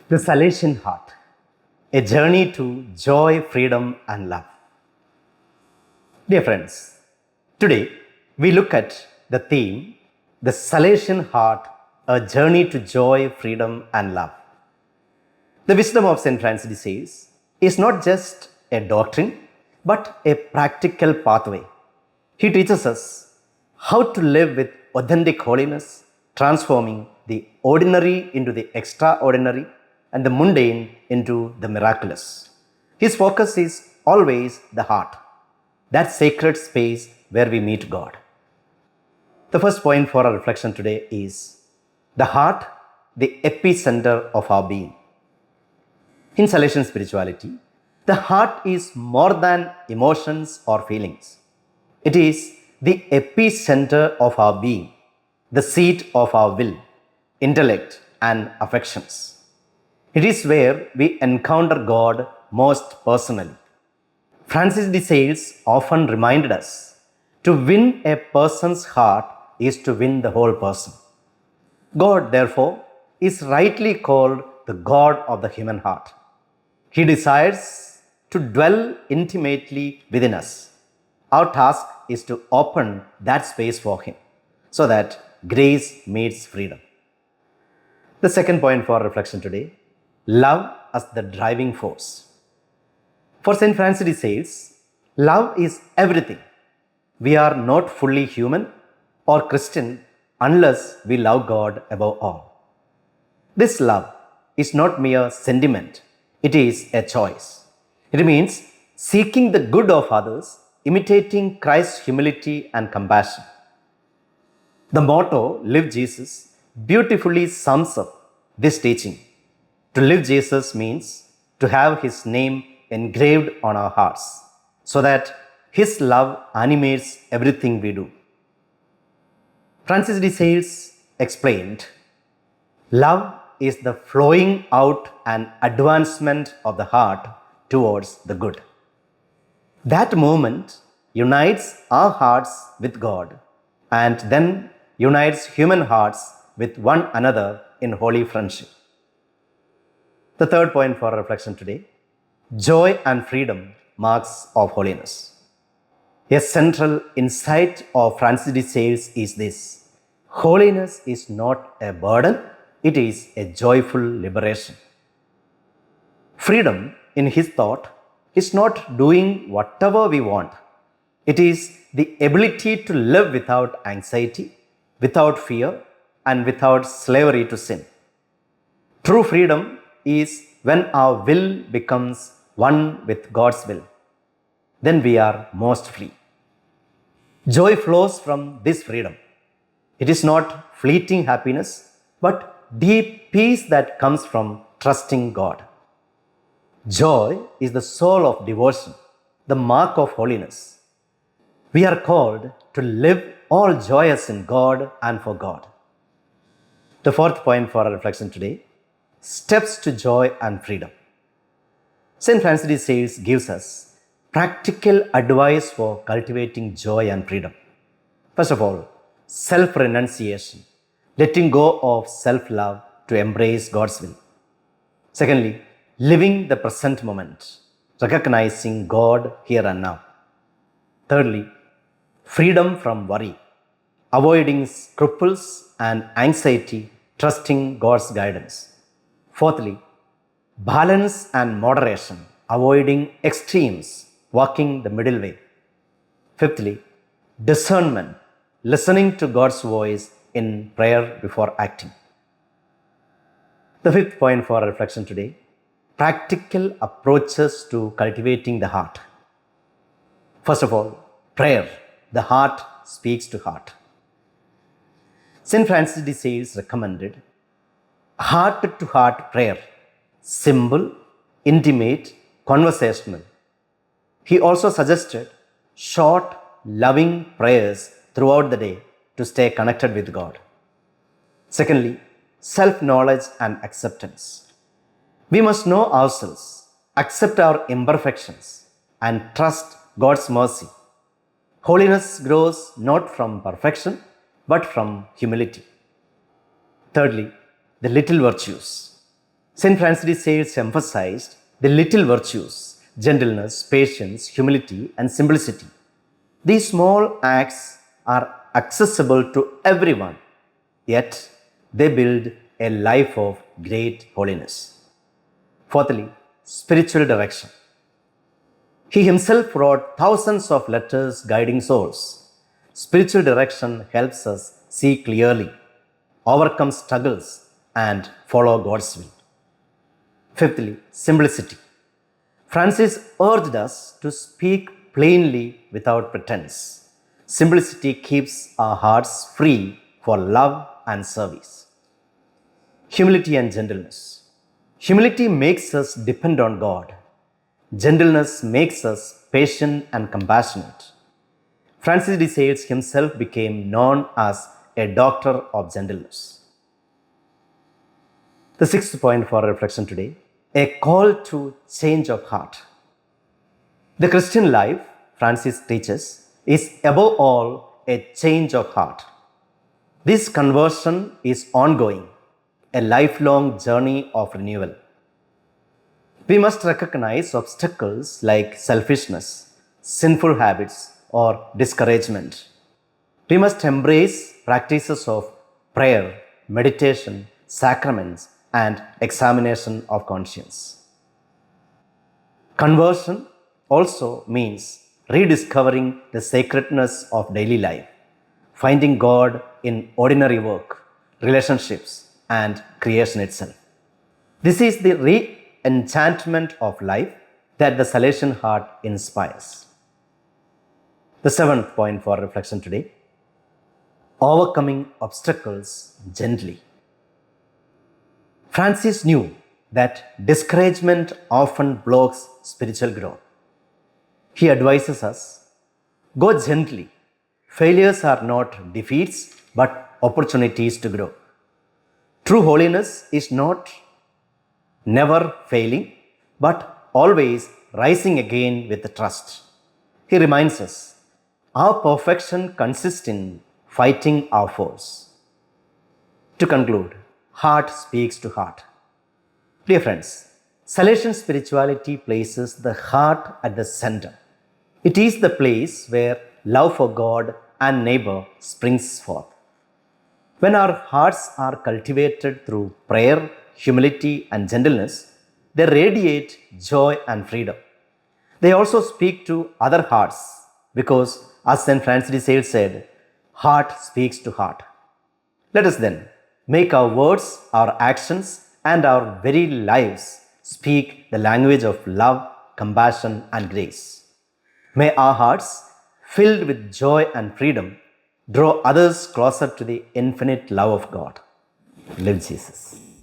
The Salesian Heart, a journey to joy, freedom, and love. Dear friends, today we look at the theme, the Salesian Heart, a journey to joy, freedom, and love. The wisdom of St. Francis de Sales is not just a doctrine, but a practical pathway. He teaches us how to live with authentic holiness, transforming the ordinary into the extraordinary and the mundane into the miraculous. His focus is always the heart, that sacred space where we meet God. The first point for our reflection today is the heart, the epicenter of our being. In Salesian spirituality, the heart is more than emotions or feelings. It is the epicenter of our being, the seat of our will, intellect, and affections. It is where we encounter God most personally. Francis de Sales often reminded us to win a person's heart is to win the whole person. God, therefore, is rightly called the God of the human heart. He desires to dwell intimately within us. Our task is to open that space for Him so that grace meets freedom. The second point for reflection today, love as the driving force. For St. Francis de Sales, love is everything. We are not fully human or Christian unless we love God above all. This love is not mere sentiment, it is a choice. It means seeking the good of others, imitating Christ's humility and compassion. The motto, Live Jesus, beautifully sums up this teaching. To live Jesus means to have His name engraved on our hearts so that His love animates everything we do. Francis de Sales explained, love is the flowing out and advancement of the heart towards the good. That moment unites our hearts with God and then unites human hearts with one another in holy friendship. The third point for reflection today, joy and freedom, marks of holiness. A central insight of Francis de Sales is this: holiness is not a burden, it is a joyful liberation. Freedom, in his thought, is not doing whatever we want. It is the ability to live without anxiety, without fear, and without slavery to sin. True freedom is when our will becomes one with God's will. Then we are most free. Joy flows from this freedom. It is not fleeting happiness, but deep peace that comes from trusting God. Joy is the soul of devotion, the mark of holiness. We are called to live all joyous in God and for God. The fourth point for our reflection today, steps to joy and freedom. St. Francis de Sales gives us practical advice for cultivating joy and freedom. First of all, self-renunciation, letting go of self-love to embrace God's will. Secondly, living the present moment, recognizing God here and now. Thirdly, freedom from worry, avoiding scruples and anxiety, trusting God's guidance. Fourthly, balance and moderation, avoiding extremes, walking the middle way. Fifthly, discernment, listening to God's voice in prayer before acting. The fifth point for our reflection today, practical approaches to cultivating the heart. First of all, prayer. The heart speaks to heart. St. Francis de Sales recommended heart-to-heart prayer, simple, intimate, conversational. He also suggested short, loving prayers throughout the day to stay connected with God. Secondly, self-knowledge and acceptance. We must know ourselves, accept our imperfections, and trust God's mercy. Holiness grows not from perfection, but from humility. Thirdly, the little virtues. St. Francis de Sales emphasized the little virtues, gentleness, patience, humility, and simplicity. These small acts are accessible to everyone, yet they build a life of great holiness. Fourthly, spiritual direction. He himself wrote thousands of letters guiding souls. Spiritual direction helps us see clearly, overcome struggles, and follow God's will. Fifthly, simplicity. Francis urged us to speak plainly without pretense. Simplicity keeps our hearts free for love and service. Humility and gentleness. Humility makes us depend on God. Gentleness makes us patient and compassionate. Francis de Sales himself became known as a doctor of gentleness. The sixth point for reflection today, a call to change of heart. The Christian life, Francis teaches, is above all a change of heart. This conversion is ongoing, a lifelong journey of renewal. We must recognize obstacles like selfishness, sinful habits, or discouragement. We must embrace practices of prayer, meditation, sacraments, and examination of conscience. Conversion also means rediscovering the sacredness of daily life, finding God in ordinary work, relationships, and creation itself. This is the re-enchantment of life that the Salesian Heart inspires. The seventh point for reflection today, overcoming obstacles gently. Francis knew that discouragement often blocks spiritual growth. He advises us, go gently. Failures are not defeats, but opportunities to grow. True holiness is not never failing, but always rising again with trust. He reminds us, our perfection consists in fighting our foes. To conclude, heart speaks to heart. Dear friends, Salesian spirituality places the heart at the center. It is the place where love for God and neighbor springs forth. When our hearts are cultivated through prayer, humility, and gentleness, they radiate joy and freedom. They also speak to other hearts because, as St. Francis de Sales said, heart speaks to heart. Let us then make our words, our actions, and our very lives speak the language of love, compassion, and grace. May our hearts, filled with joy and freedom, draw others closer to the infinite love of God. Live Jesus.